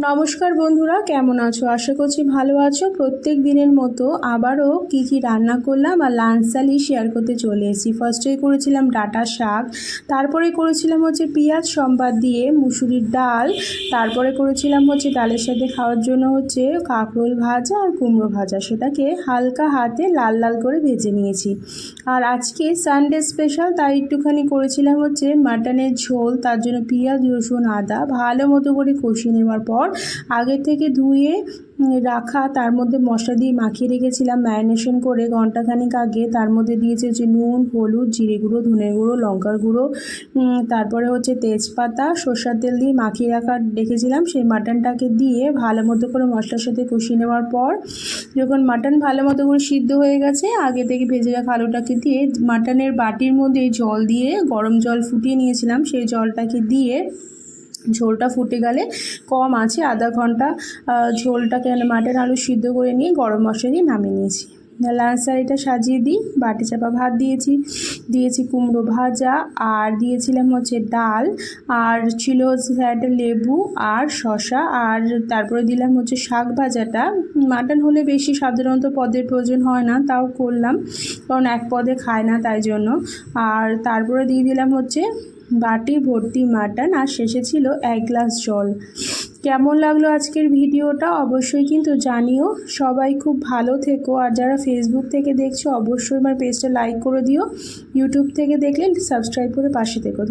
নমস্কার বন্ধুরা, কেমন আছো? আশা করছি ভালো আছো। প্রত্যেক দিনের মতো আবারও কি রান্না করলাম আর লাঞ্চ থালি শেয়ার করতে চলে এসেছি। ফার্স্টেই করেছিলাম ডাঁটা শাক, তারপরে করেছিলাম পেঁয়াজ সম্বাদ দিয়ে মুসুরির ডাল, তারপরে করেছিলাম ডালের সাথে খাওয়ার জন্য কাঁকরোল ভাজা আর কুমড়ো ভাজা। সেটাকে হালকা হাতে লাল লাল করে ভেজে নিয়েছি। আর আজকে সানডে স্পেশাল, তাই একটুখানি করেছিলাম মাটনের ঝোল। তার জন্য পেঁয়াজ রসুন আদা ভালো মতো করে কষিয়ে নেওয়ার পর আগে থেকে ধুয়ে রাখা তার মধ্যে মশলা দিয়ে মাখিয়ে রেখেছিলাম ম্যারিনেশন করে ঘন্টাখানিক আগে। তার মধ্যে দিয়েছি নুন, হলুদ, জিরে গুঁড়ো, ধনে গুঁড়ো, লঙ্কার গুঁড়ো, তারপরে তেজপাতা, সরষের তেল দিয়ে মাখিয়ে রেখেছিলাম। সেই মাটনটাকে দিয়ে ভালো মতো করে মশলার সাথে কষিয়ে নেওয়ার পর যখন মাটন ভালো মতো করে সিদ্ধ হয়ে গেছে, আগে থেকে ভেজে রাখা আলুটাকে দিয়ে মাটনের বাটির মধ্যে জল দিয়ে গরম জল ফুটিয়ে নিয়েছিলাম। সেই জলটাকে দিয়ে ঝোলটা ফুটে গেলে কম আছে আধা ঘন্টা ঝোলটাকে মাটন আলু সিদ্ধ করে নিয়ে গরম মশলা দিয়ে নামিয়ে নিয়েছি। লাঞ্চ থালিটা সাজিয়ে দিই। বাটি চাপা ভাত দিয়েছি কুমড়ো ভাজা, আর দিয়েছিলাম ডাল, আর ছিল একটা লেবু আর শসা, আর তারপরে দিলাম শাক ভাজাটা। মাটন হলে বেশি সাধারণত পদের প্রয়োজন হয় না, তাও করলাম কারণ এক পদে খায় না, তাই জন্য। আর তারপরে দিয়ে দিলাম বাটি ভর্তি মাটন, আর শেষে ছিল 1 গ্লাস জল। কেমন লাগলো আজকের ভিডিওটা অবশ্যই কিন্তু জানিও। সবাই খুব ভালো থেকো। আর যারা ফেসবুক থেকে দেখছো অবশ্যই আমার পেজটা লাইক করে দিও। ইউটিউব থেকে দেখলে সাবস্ক্রাইব করে পাশে থেকো।